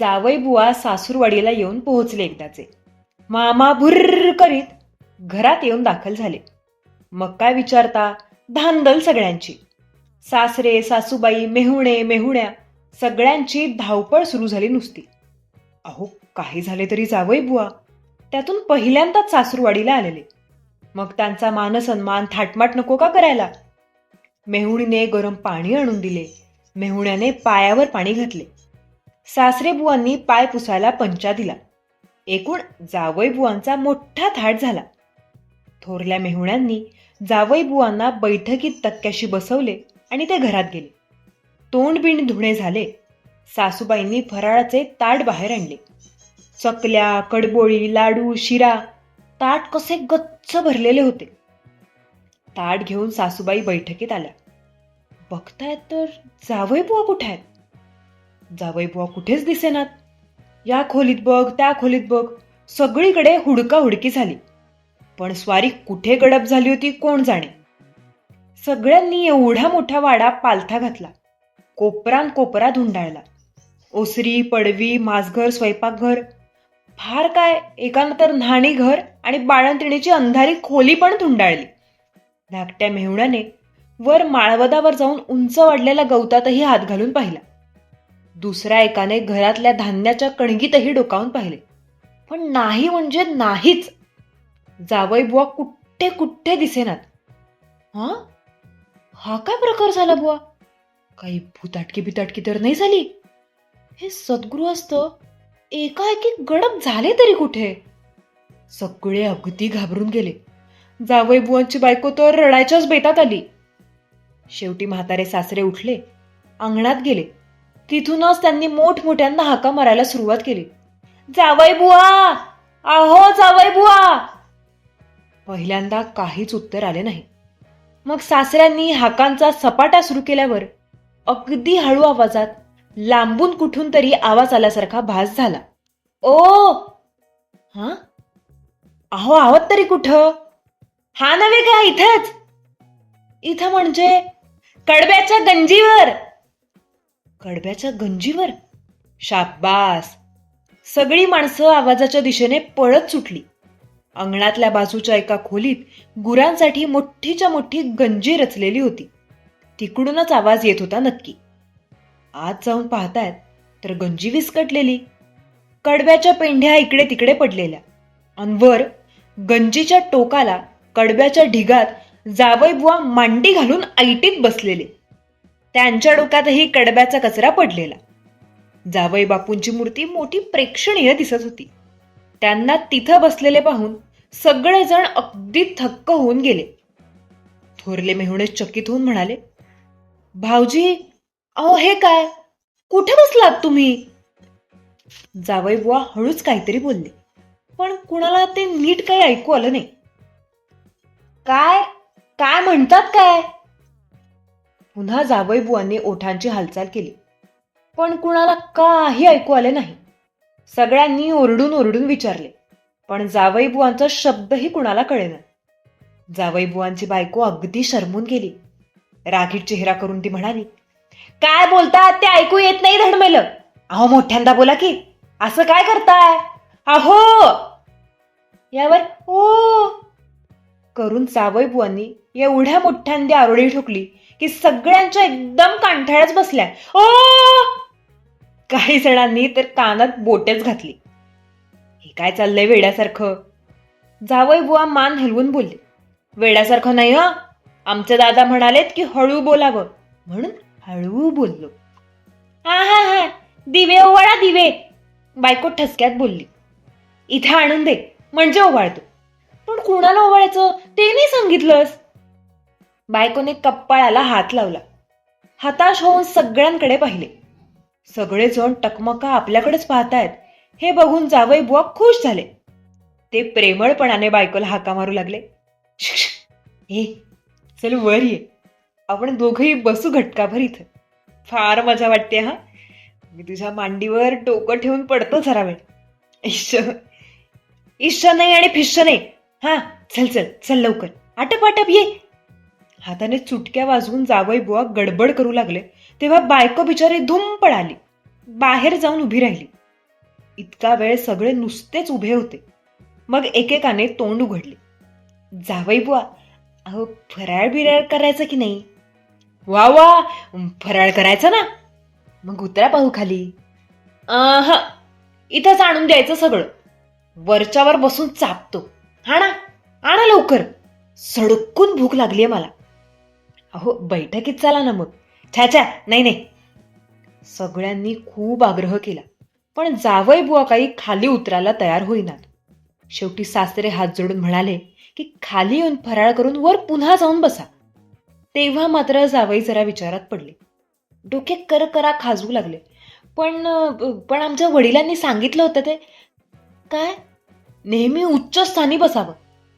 जावई बुवा सासूरवाडीला येऊन पोहोचले एकदाचे. मामा भुर्र करीत घरात येऊन दाखल झाले. मग काय विचारता, धांदल सगळ्यांची. सासरे सासूबाई मेहुणे मेहुण्या सगळ्यांची धावपळ सुरू झाली नुसती. अहो, काही झाले तरी जावई बुवा त्यातून पहिल्यांदाच सासूरवाडीला आलेले. मग त्यांचा मानसन्मान थाटमाट नको का करायला? मेहुणीने गरम पाणी आणून दिले. मेहुण्याने पायावर पाणी घातले. सासरे बुवांनी पाय पुसायला पंचा दिला. एकूण जावई बुवांचा मोठा थाट झाला. थोरल्या मेहुण्यांनी जावई बुवांना बैठकीत तक्क्याशी बसवले आणि ते घरात गेले. तोंडबिंड धुणे झाले. सासूबाईंनी फराळाचे ताट बाहेर आणले. चकल्या, कडबोळी, लाडू, शिरा ताट कसे गच्च भरलेले होते. ताट घेऊन सासूबाई बैठकीत आल्या. बघतायत तर जावई बुवा कुठे आहेत? जावई बुवा कुठेच दिसेनात. या खोलीत बघ, त्या खोलीत बघ, सगळीकडे हुडका हुडकी झाली. पण स्वारी कुठे गडप झाली होती कोण जाणे. सगळ्यांनी एवढा मोठा वाडा पालथा घातला. कोपरान कोपरा धुंडाळला. ओसरी, पडवी, माजघर, स्वयंपाकघर, फार काय एकानं तर न्हाणी घर आणि बाळंतिणीची अंधारी खोली पण धुंडाळली. धाकट्या मेहुण्याने वर माळवदावर जाऊन उंच वाढलेल्या गवतातही हात घालून पाहिला. दुसऱ्या एकाने घरातल्या धान्याच्या कणगीतही डोकावून पाहिले. पण नाही म्हणजे नाहीच. जावई बुवा कुठे कुठे दिसेनात. हा काय प्रकार झाला बुवा? काही भूताटकी बिताटकी तर नाही झाली? हे सद्गृहस्थ एकाएकी गडप झाले तरी कुठे? सगळे अगदी घाबरून गेले. जावई बुवांची बायको तर रडायच्याच बेतात आली. शेवटी म्हातारे सासरे उठले, अंगणात गेले. तिथूनच त्यांनी मोठमोठ्यांना हाका मारायला सुरुवात केली. जावई बुवा, आहो जावई बुवा. पहिल्यांदा काहीच उत्तर आले नाही. मग सासऱ्यांनी हाकांचा सपाटा सुरू केल्यावर अगदी हळू आवाजात लांबून कुठून तरी आवाज आल्यासारखा भास झाला. ओ हा, अहो आहोत तरी कुठं? हा नव्हे का इथंच? इथं म्हणजे कडब्याच्या गंजीवर. कडब्याच्या गंजीवर? शाब्बास. सगळी माणसं आवाजाच्या दिशेने पळत सुटली. अंगणातल्या बाजूच्या एका खोलीत गुरांसाठी मोठीच्या मोठी गंजी रचलेली होती. तिकडूनच आवाज येत होता नक्की. आत जाऊन पाहतायत तर गंजी विस्कटलेली. कडब्याच्या पेंढ्या इकडे तिकडे पडलेल्या. अनवर गंजीच्या टोकाला कडब्याच्या ढिगात जावई बुवा मांडी घालून ऐटीत बसलेले. त्यांच्या डोक्यातही कडब्याचा कचरा पडलेला. जावई बापूंची मूर्ती मोठी प्रेक्षणीय दिसत होती. त्यांना तिथं बसलेले पाहून सगळेजण अगदी थक्क होऊन गेले. थोरले मेहुणे चकित होऊन म्हणाले, भाऊजी, अहो हे काय? कुठे बसलात तुम्ही? जावई बुवा हळूच काहीतरी बोलले, पण कुणाला ते नीट काही ऐकू आलं नाही. काय काय म्हणतात काय? पुन्हा जावई बुवांनी ओठांची हालचाल केली, पण कुणाला काही ऐकू आले नाही. सगळ्यांनी ओरडून ओरडून विचारले, पण जावई बुवांचा शब्दही कुणाला कळेना. जावई बुवांची बायको अगदी शरमून गेली. रागीट चेहरा करून ती म्हणाली, काय बोलतात ते ऐकू येत नाही धडमेलं. अहो मोठ्यांदा बोला की, असं काय करताय? अहो. यावर ओ करून जावई बुवांनी एवढ्या मोठ्यांदी आरोळी ठोकली की सगळ्यांच्या एकदम कांठाळच बसल्या. ओ. काही जणांनी तर कानात बोटेच घातली. हे काय चाललंय वेड्यासारखं? जावई बुवा मान हलवून बोलले, वेड्यासारखं नाही हं. आमचे दादा म्हणालेत की हळू बोलावं, म्हणून हळू बोललो. हा हा हा, दिवे ओवाळा दिवे. बायको ठसक्यात बोलली. इथं आणून दे म्हणजे ओवाळतो. पण कुणाला ओवाळायचं ते नाही सांगितलंस. बायकोने कप्पाळाला हात लावला. हताश होऊन सगळ्यांकडे पाहिले. सगळेजण टकमका आपल्याकडेच पाहतायत हे बघून जावई बुवा खुश झाले. ते प्रेमळपणाने बायकोला हाका मारू लागले. हे चल वर ये, आपण दोघंही बसू घटकाभर इथं. फार मजा वाटते हा. मी तुझ्या मांडीवर डोकं ठेवून पडतो जरा वेळ. इश्श नाही आणि फिश्श नाही. हा चल चल चल लवकर, आटप आटप ये. हाताने चुटक्या वाजवून जावई बुवा गडबड करू लागले तेव्हा बायको बिचारी धूम पळाली. बाहेर जाऊन उभी राहिली. इतका वेळ सगळे नुसतेच उभे होते. मग एकेकाने तोंड उघडले. जावई बुवा, अहो फराळ बिराळ करायचं की नाही? वा वा, फराळ करायचा ना. मग उतरा पाहू खाली. हा, इथंच आणून द्यायचं सगळं. वरच्यावर बसून चापतो. आणा आणा लवकर, सडकून भूक लागलीये मला. अहो बैठकीत चला ना मग. छा छा, नाही नाही. सगळ्यांनी खूप आग्रह केला, पण जावई बुवा काही खाली उतरायला तयार होईनात. शेवटी सासरे हात जोडून म्हणाले की खाली येऊन फराळ करून वर पुन्हा जाऊन बसा. तेव्हा मात्र जावई जरा विचारात पडले. डोके करा खाजवू लागले. पण पण आमच्या वडिलांनी सांगितलं होतं ते काय, नेहमी उच्च स्थानी बसावं,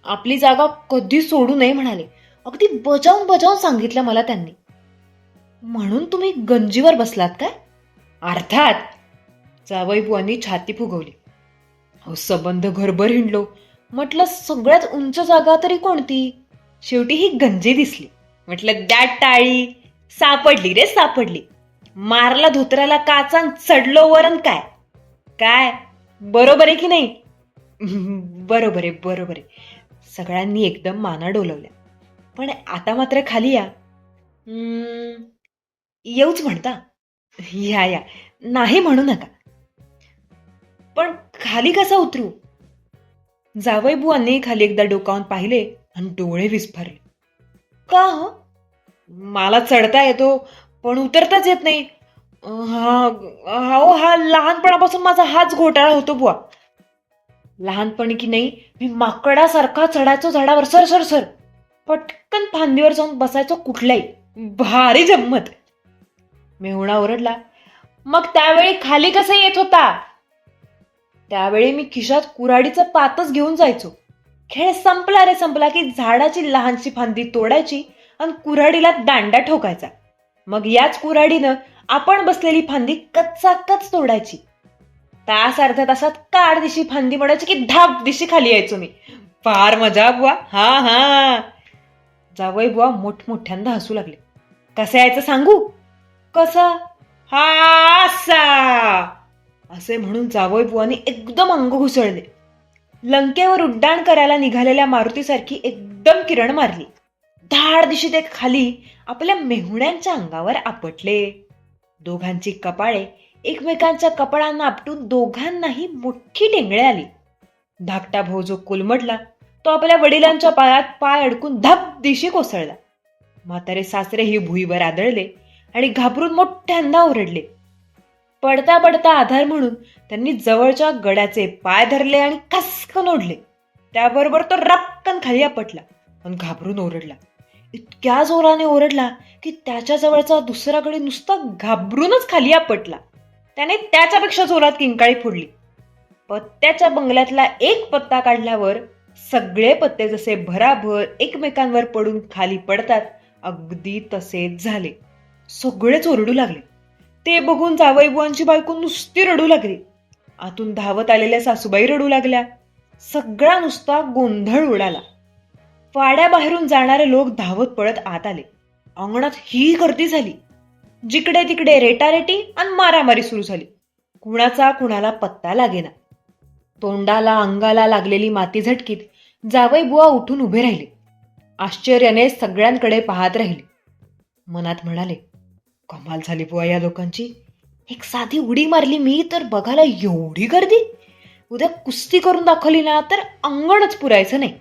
आपली जागा कधी सोडू नये म्हणाले. अगदी बजावून बजावून सांगितलं मला त्यांनी. म्हणून तुम्ही गंजीवर बसलात काय? अर्थात. जावईबुवांनी छाती फुगवली. अहो संबंध घरभर हिंडलो, म्हटलं सगळ्यात उंच जागा तरी कोणती? शेवटी ही गंजी दिसली. म्हटलं द्या टाळी. सापडली रे सापडली. मारला धोत्राला काचान, चढलो वरण. काय काय बरोबर आहे की नाही? बरोबर आहे बरोबर आहे. सगळ्यांनी एकदम माना डोलवल्या. पण आता मात्र खाली या. येऊच म्हणता? या या, नाही म्हणू नका. पण खाली कसा उतरू? जावई बुवांनी खाली एकदा डोकावून पाहिले आणि डोळे विस्फारले. का हो? मला चढता येतो पण उतरताच येत नाही. हा लहानपणापासून माझा हाच घोटाळा होतो बुवा. लहानपणी की नाही मी माकडासारखा चढायचो झाडावर, सर सर सर. पटकन फांदीवर जाऊन बसायचो कुठल्याही. भारी जम्मत. मेहुणा ओरडला. मग त्यावेळी खाली कसं येत होता? त्यावेळी मी खिशात कुऱ्हाडीचं पातच घेऊन जायचो. खेळ संपला रे संपला की झाडाची लहानशी फांदी तोडायची आणि कुऱ्हाडीला दांडा ठोकायचा. मग याच कुऱ्हाडीनं आपण बसलेली फांदी कच्चाकच तोडायची. तास अर्ध्या तासात काड दिशी फांदी मोडायची की धाप दिशी खाली यायचो मी. फार मजा बुवा. हा हा. जावई बुवा मोठमोठ्यांदा हसू लागले. कसं यायचं सांगू? कसं? हा असा. असे म्हणून जावई बुवानी एकदम अंग घुसळले. लंकेवर उड्डाण करायला निघालेल्या मारुतीसारखी एकदम किरण मारली. धाड दिशी ते खाली आपल्या मेहुण्यांच्या अंगावर आपटले. दोघांची कपाळे एकमेकांच्या कपाळांना आपटून दोघांनाही मोठी टेंगळे आली. धाकटा भाऊ जो कोलमडला तो आपल्या वडिलांच्या पायात पाय अडकून धप दिशी कोसळला. म्हातारे सासरे ही भुईवर आदळले आणि घाबरून मोठ्यांदा ओरडले. पडता पडता आधार म्हणून त्यांनी जवळच्या गड्याचे पाय धरले आणि कसकन ओढले. त्याबरोबर तो रपकन खाली आपटला आणि घाबरून ओरडला. इतक्या जोराने ओरडला की त्याच्या जवळचा दुसरा गडी नुसता घाबरूनच खाली आपटला. त्याने त्याच्यापेक्षा जोरात किंकाळी फोडली. पत्त्याच्या बंगल्यातला एक पत्ता काढल्यावर सगळे पत्ते जसे भराभर एकमेकांवर पडून खाली पडतात अगदी तसेच झाले. सगळेच ओरडू लागले. ते बघून जावईबुवांची बायको नुसती रडू लागली. आतून धावत आलेल्या सासूबाई रडू लागल्या. सगळा नुसता गोंधळ उडाला. वाड्याबाहेरून जाणारे लोक धावत पळत आत आले. अंगणात ही गर्दी झाली. जिकडे तिकडे रेटारेटी आणि मारामारी सुरू झाली. कुणाचा कुणाला पत्ता लागेना. तोंडाला अंगाला लागलेली माती झटकीत जावई बुवा उठून उभे राहिले. आश्चर्याने सगळ्यांकडे पाहत राहिले. मनात म्हणाले, कमाल झाली बुवा या लोकांची. एक साधी उडी मारली मी तर बघायला एवढी गर्दी. उद्या कुस्ती करून दाखवली ना तर अंगणच पुरायचं नाही.